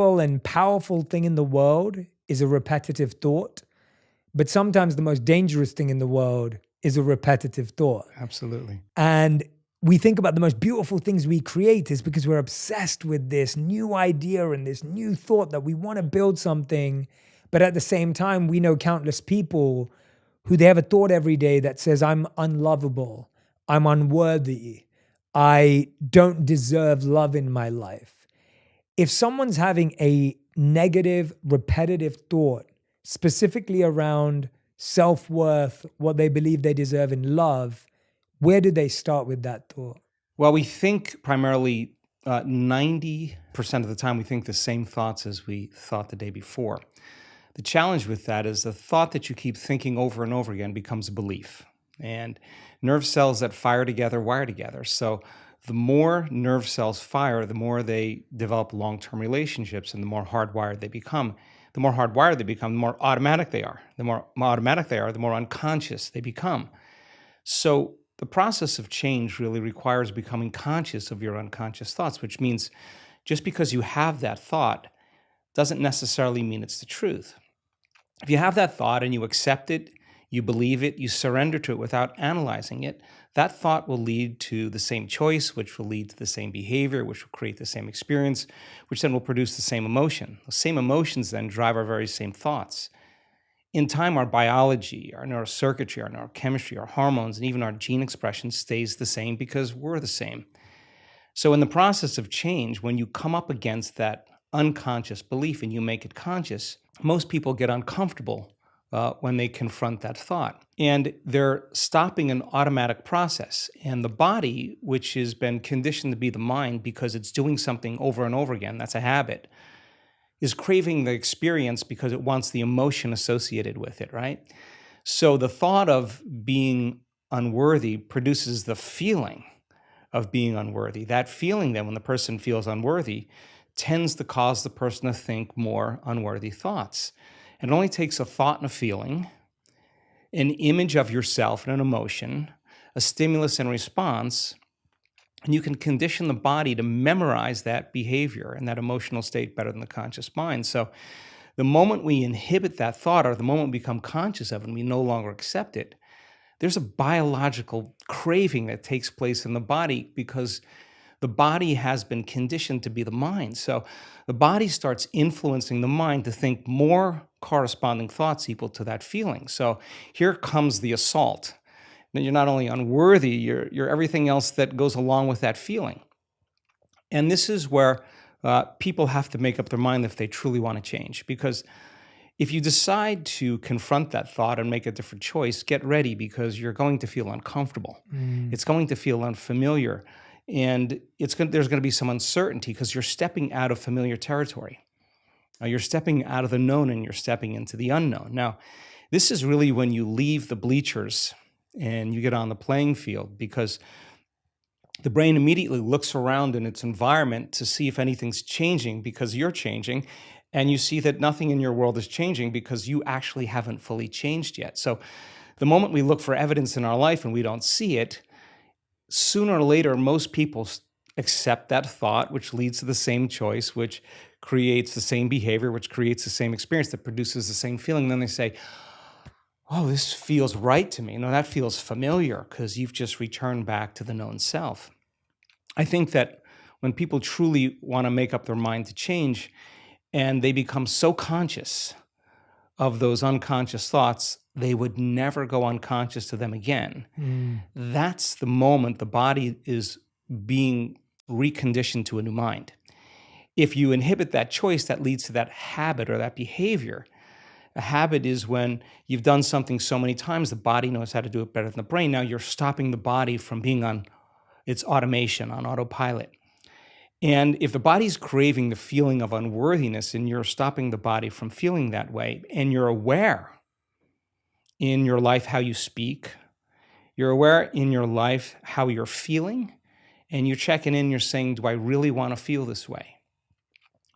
and powerful thing in the world is a repetitive thought, but sometimes the most dangerous thing in the world is a repetitive thought. Absolutely. And we think about the most beautiful things we create is because we're obsessed with this new idea and this new thought that we want to build something. But at the same time, we know countless people who they have a thought every day that says, I'm unlovable, I'm unworthy, I don't deserve love in my life. If someone's having a negative, repetitive thought, specifically around self-worth, what they believe they deserve in love, where do they start with that thought? Well, we think primarily 90% of the time we think the same thoughts as we thought the day before. The challenge with that is the thought that you keep thinking over and over again becomes a belief. And nerve cells that fire together wire together. So the more nerve cells fire, the more they develop long-term relationships and the more hardwired they become. The more hardwired they become, the more automatic they are. The more automatic they are, the more unconscious they become. So the process of change really requires becoming conscious of your unconscious thoughts, which means just because you have that thought doesn't necessarily mean it's the truth. If you have that thought and you accept it, you believe it, you surrender to it without analyzing it, that thought will lead to the same choice, which will lead to the same behavior, which will create the same experience, which then will produce the same emotion. The same emotions then drive our very same thoughts. In time, our biology, our neurocircuitry, our neurochemistry, our hormones, and even our gene expression stays the same because we're the same. So in the process of change, when you come up against that unconscious belief and you make it conscious, most people get uncomfortable when they confront that thought. And they're stopping an automatic process. And the body, which has been conditioned to be the mind because it's doing something over and over again, that's a habit, is craving the experience because it wants the emotion associated with it, right? So the thought of being unworthy produces the feeling of being unworthy. That feeling then, when the person feels unworthy, tends to cause the person to think more unworthy thoughts. And it only takes a thought and a feeling, an image of yourself and an emotion, a stimulus and response, and you can condition the body to memorize that behavior and that emotional state better than the conscious mind. So the moment we inhibit that thought or the moment we become conscious of it and we no longer accept it, there's a biological craving that takes place in the body because the body has been conditioned to be the mind. So the body starts influencing the mind to think more corresponding thoughts equal to that feeling. So here comes the assault. Then you're not only unworthy, you're everything else that goes along with that feeling. And this is where people have to make up their mind if they truly want to change. Because if you decide to confront that thought and make a different choice, get ready because you're going to feel uncomfortable. It's going to feel unfamiliar. And there's going to be some uncertainty because you're stepping out of familiar territory. You're stepping out of the known and you're stepping into the unknown. Now, this is really when you leave the bleachers and you get on the playing field because the brain immediately looks around in its environment to see if anything's changing because you're changing, and you see that nothing in your world is changing because you actually haven't fully changed yet. So the moment we look for evidence in our life and we don't see it, sooner or later, most people accept that thought, which leads to the same choice, which creates the same behavior, which creates the same experience, that produces the same feeling. And then they say, oh, this feels right to me. No, that feels familiar because you've just returned back to the known self. I think that when people truly want to make up their mind to change and they become so conscious of those unconscious thoughts, they would never go unconscious to them again. That's the moment the body is being reconditioned to a new mind. If you inhibit that choice, that leads to that habit or that behavior. A habit is when you've done something so many times, the body knows how to do it better than the brain. Now you're stopping the body from being on its automation, on autopilot. And if the body's craving the feeling of unworthiness and you're stopping the body from feeling that way, and you're aware in your life how you speak, you're aware in your life how you're feeling, and you're checking in, you're saying, do I really want to feel this way?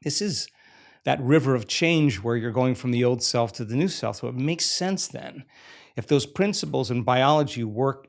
This is that river of change where you're going from the old self to the new self. So it makes sense then, if those principles in biology work